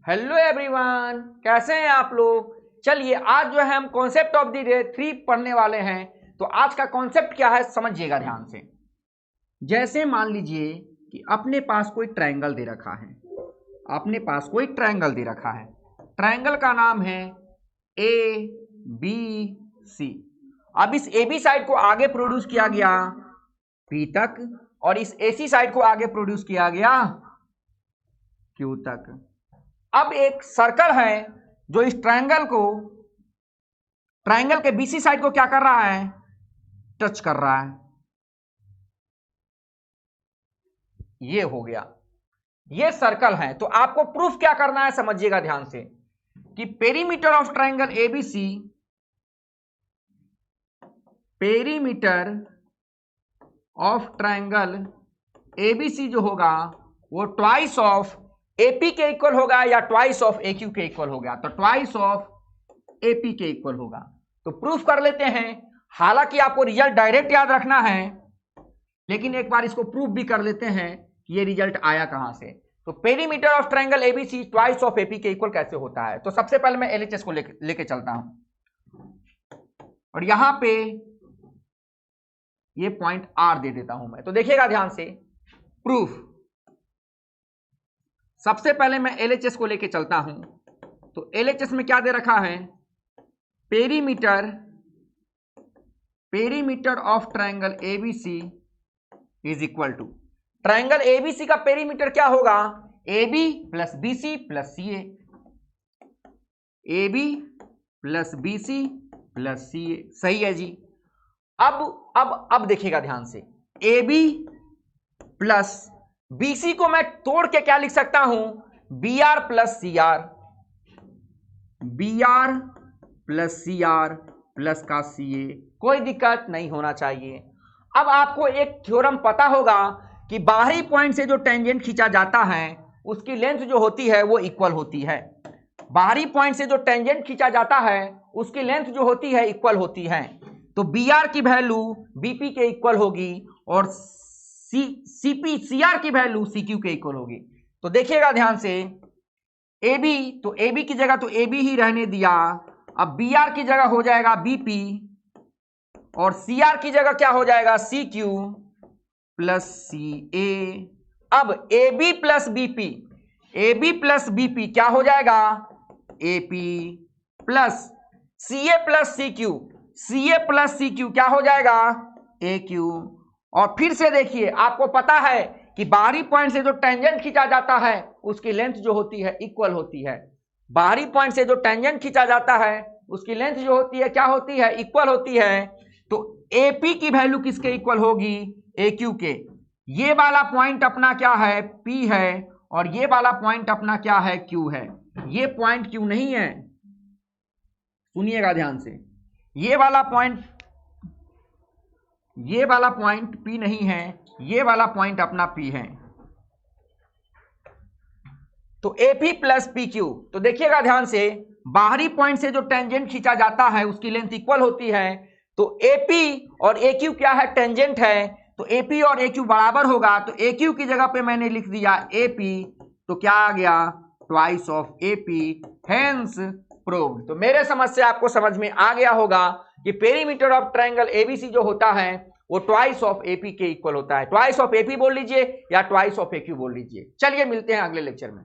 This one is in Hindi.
हेलो एवरीवन, कैसे हैं आप लोग। चलिए आज जो है हम कॉन्सेप्ट ऑफ द डे 3 पढ़ने वाले हैं। तो आज का कॉन्सेप्ट क्या है समझिएगा ध्यान से। जैसे मान लीजिए कि अपने पास कोई ट्रायंगल दे रखा है, अपने पास कोई ट्रायंगल दे रखा है। ट्रायंगल का नाम है ए बी सी। अब इस ए बी साइड को आगे प्रोड्यूस किया गया पी तक और इस ए सी साइड को आगे प्रोड्यूस किया गया क्यू तक। अब एक सर्कल है जो इस ट्रायंगल के बीसी साइड को क्या कर रहा है, टच कर रहा है। ये हो गया, ये सर्कल है। तो आपको प्रूफ क्या करना है समझिएगा ध्यान से कि perimeter of triangle ABC, perimeter of triangle ABC जो होगा वो ट्वाइस ऑफ एपी के इक्वल होगा या ट्वाइस ऑफ एक्यू के इक्वल होगा। तो ट्वाइस ऑफ एपी के इक्वल होगा। तो प्रूफ कर लेते हैं। हालांकि आपको रिजल्ट डायरेक्ट याद रखना है, लेकिन एक बार इसको प्रूफ भी कर लेते हैं कि ये रिजल्ट आया कहां से। तो perimeter of triangle ABC twice of AP के इक्वल कैसे होता है। तो सबसे पहले मैं एलएचएस को लेके चलता हूं और यहां पे ये पॉइंट आर दे देता हूं मैं। तो देखिएगा ध्यान से प्रूफ। सबसे पहले मैं एलएचएस को लेके चलता हूं। तो एलएचएस में क्या दे रखा है, perimeter of triangle ABC is equal to, triangle ABC का पेरीमीटर क्या होगा, AB plus BC plus CA, AB plus BC plus CA। सही है जी। अब देखिएगा ध्यान से, AB प्लस BC को मैं तोड़ के क्या लिख सकता हूं, BR plus CR, BR plus CR plus का CA। कोई दिक्कत नहीं होना चाहिए। अब आपको एक थ्योरम पता होगा कि बाहरी पॉइंट से जो टेंजेंट खींचा जाता है उसकी लेंथ जो होती है वो इक्वल होती है। बाहरी पॉइंट से जो टेंजेंट खींचा जाता है उसकी लेंथ जो होती है इक्वल होती है। तो BR की वैल्यू BP के इक्वल होगी और CR की वैल्यू CQ के इक्वल होगी। तो देखिएगा ध्यान से, AB, तो AB की जगह तो AB ही रहने दिया। अब BR की जगह हो जाएगा BP और CR की जगह क्या हो जाएगा, CQ प्लस CA। अब AB प्लस BP क्या हो जाएगा, AP plus CA plus CQ क्या हो जाएगा, AQ। और फिर से देखिए, आपको पता है कि बाहरी पॉइंट से जो टेंजेंट खींचा जाता है उसकी लेंथ जो होती है इक्वल होती है। बाहरी पॉइंट से जो टेंजेंट खींचा जाता है उसकी लेंथ जो होती है क्या होती है, इक्वल होती है। तो AP की वैल्यू किसके इक्वल होगी, AQ के। ये वाला पॉइंट अपना क्या है, P है और ये वाला पॉइंट अपना क्या है, Q है। ये पॉइंट Q नहीं है, सुनिएगा ध्यान से। ये वाला पॉइंट P नहीं है, ये वाला पॉइंट अपना P है। तो AP प्लस PQ। तो देखिएगा ध्यान से, बाहरी पॉइंट से जो टेंजेंट खींचा जाता है उसकी लेंथ इक्वल होती है। तो AP और AQ क्या है, टेंजेंट है। तो AP और AQ बराबर होगा। तो AQ की जगह पे मैंने लिख दिया AP, तो क्या आ गया, twice of AP, hence proved. तो मेरे समझ से आपको समझ में आ गया होगा कि पेरीमीटर ऑफ ट्रायंगल एबीसी जो होता है वो ट्वाइस ऑफ AP के इक्वल होता है। ट्वाइस ऑफ AP बोल लीजिए या ट्वाइस ऑफ AQ बोल लीजिए। चलिए मिलते हैं अगले लेक्चर में।